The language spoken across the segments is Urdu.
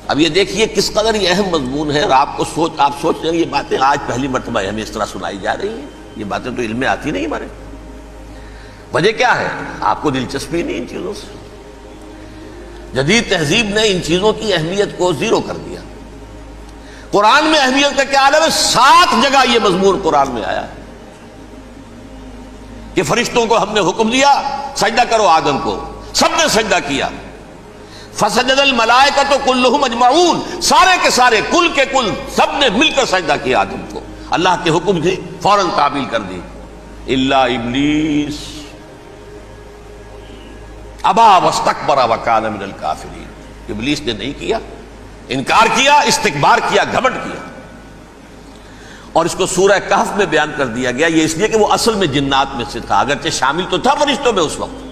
اب یہ دیکھیے کس قدر یہ اہم مضمون ہے، اور آپ سوچ رہے ہیں یہ باتیں آج پہلی مرتبہ ہمیں اس طرح سنائی جا رہی ہیں، یہ باتیں تو علم میں آتی نہیں ہمارے۔ وجہ کیا ہے؟ آپ کو دلچسپی نہیں ان چیزوں سے۔ جدید تہذیب نے ان چیزوں کی اہمیت کو زیرو کر دیا۔ قرآن میں اہمیت کا کیا عالم ہے؟ 7 جگہ یہ مضمون قرآن میں آیا ہے کہ فرشتوں کو ہم نے حکم دیا سجدہ کرو آدم کو، سب نے سجدہ کیا۔ فسجد الملائکۃ کلھم اجمعون، سارے کے سارے، کل کے کل، سب نے مل کر سجدہ کیا آدم کو، اللہ کے حکم کی فوراً تعمیل کر دی۔ الا ابلیس ابا واستکبر وکان من الکافرین، ابلیس نے نہیں کیا، انکار کیا، استکبار کیا، گھمنڈ کیا۔ اور اس کو سورہ کہف میں بیان کر دیا گیا، یہ اس لیے کہ وہ اصل میں جنات میں سے تھا، اگرچہ شامل تو تھا فرشتوں میں اس وقت۔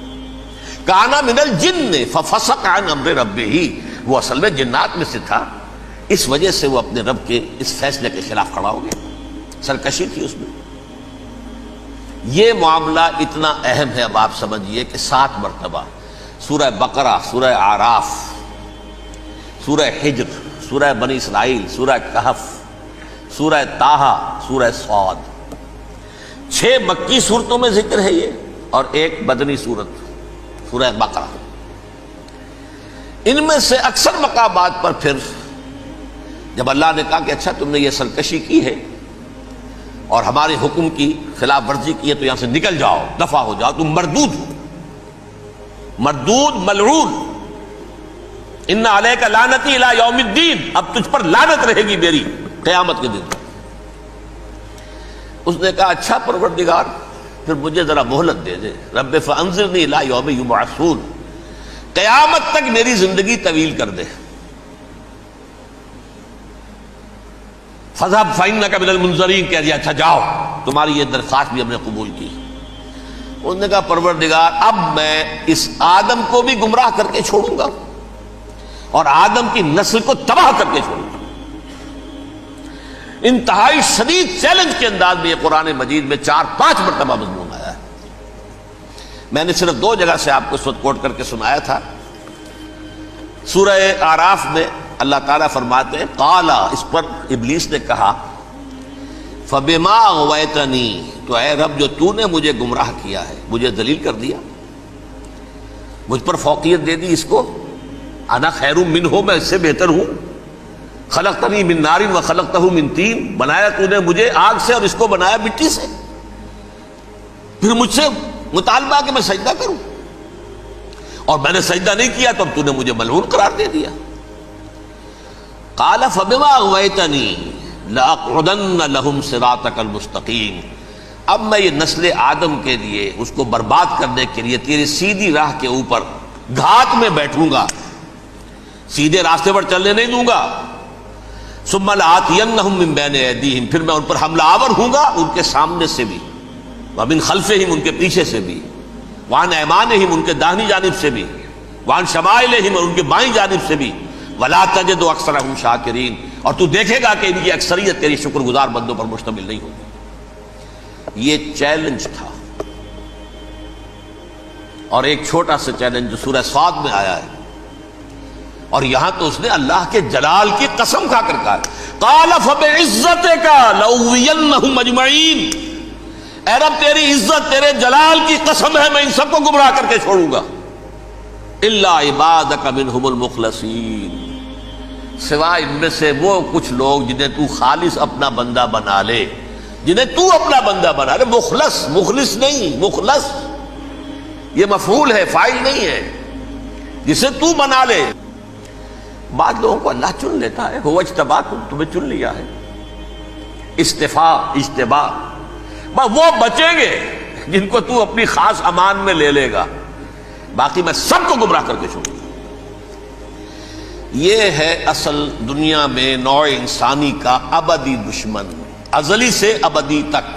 کانا من الجن ففسق عن امر ربہ، وہ اصل میں جنات میں سے تھا، اس وجہ سے وہ اپنے رب کے اس فیصلے کے خلاف کھڑا ہو گیا، سرکشی تھی اس میں۔ یہ معاملہ اتنا اہم ہے، اب آپ سمجھیے کہ 7 مرتبہ سورہ بقرہ، سورہ اعراف، سورہ حجر، سورہ بنی اسرائیل، سورہ کہف، سورہ طٰہٰ، سورہ صاد، 6 مکی صورتوں میں ذکر ہے یہ، اور 1 مدنی صورت سورہ بقرہ۔ ان میں سے اکثر مقامات پر پھر جب اللہ نے کہا کہ اچھا تم نے یہ سرکشی کی ہے اور ہمارے حکم کی خلاف ورزی کی ہے تو یہاں سے نکل جاؤ، دفع ہو جاؤ، تم مردود ہو، مردود ملعون، ان علیک لعنتی الی یوم الدین، اب تجھ پر لعنت رہے گی میری قیامت کے دن۔ اس نے کہا اچھا پروردگار پھر مجھے ذرا مہلت دے دے، رب فانظرنی الی یوم یبعثون، قیامت تک میری زندگی طویل کر دے۔ فذهب فإنک من المنظرین، کہہ دیا اچھا جاؤ، تمہاری یہ درخواست بھی ہم نے قبول کی۔ انہوں نے کہا پروردگار اب میں اس آدم کو بھی گمراہ کر کے چھوڑوں گا اور آدم کی نسل کو تباہ کر کے چھوڑوں گا۔ انتہائی شدید چیلنج کے انداز میں یہ قرآن مجید میں 4-5 مرتبہ مضمون آیا ہے۔ میں نے صرف 2 جگہ سے آپ کو اس وقت کوٹ کر کے سنایا تھا۔ سورہ اعراف میں اللہ تعالیٰ فرماتے ہیں قالا، اس پر ابلیس نے کہا فبما اغویتنی، تو اے رب جو تو نے مجھے گمراہ کیا ہے، مجھے ذلیل کر دیا، مجھ پر فوقیت دے دی، اس کو انا خیر منہ، میں اس سے بہتر ہوں، خلقتنی من نار وخلقتہ من طین، بنایا تو نے مجھے آگ سے اور اس کو بنایا مٹی سے، پھر مجھ سے مطالبہ کہ میں سجدہ کروں، اور میں نے سجدہ نہیں کیا تو اب تو نے مجھے ملعون قرار دے دیا۔ قال فبما اغویتنی لأقعدن لهم صراطک المستقیم، اب میں یہ نسل آدم کے لیے، اس کو برباد کرنے کے لیے تیری سیدھی راہ کے اوپر گھات میں بیٹھوں گا، سیدھے راستے پر چلنے نہیں دوں گا۔ ثم لآتینہم من بین ایدیہم، پھر میں ان پر حملہ آور ہوں گا، ان کے سامنے سے بھی، ومن خلفہم، ان کے پیچھے سے بھی، وعن ایمانہم، ان کے داہنی جانب سے بھی، وعن شمائلہم، اور ان کے بائیں جانب سے بھی، ولا تجد اکثرہم شاکرین، اور تو دیکھے گا کہ ان کی اکثریت تیری شکر گزار بندوں پر مشتمل نہیں ہوگی۔ یہ چیلنج تھا، اور ایک چھوٹا سا چیلنج جو سورہ صاد میں آیا ہے، اور یہاں تو اس نے اللہ کے جلال کی قسم کھا کر کہا قال فبعزتک لأغوینہم اجمعین، اے رب تیری عزت، تیرے جلال کی قسم ہے میں ان سب کو گمراہ کر کے چھوڑوں گا، الا عبادک منہم المخلصین، سوائے ان میں سے وہ کچھ لوگ جنہیں تو خالص اپنا بندہ بنا لے، جنہیں تو اپنا بندہ بنا لے، مخلص، مخلص نہیں، مخلص یہ مفعول ہے، فاعل نہیں ہے، جسے تو بنا لے۔ بعض لوگوں کو اللہ چن لیتا ہے، هو اجتباکم، تمہیں چن لیا ہے، استفاء، اجتباء، بس وہ بچیں گے جن کو تو اپنی خاص امان میں لے لے گا، باقی میں سب کو گمراہ کر کے چھوڑوں گا۔ یہ ہے اصل دنیا میں نوع انسانی کا ابدی دشمن، ازلی سے ابدی تک۔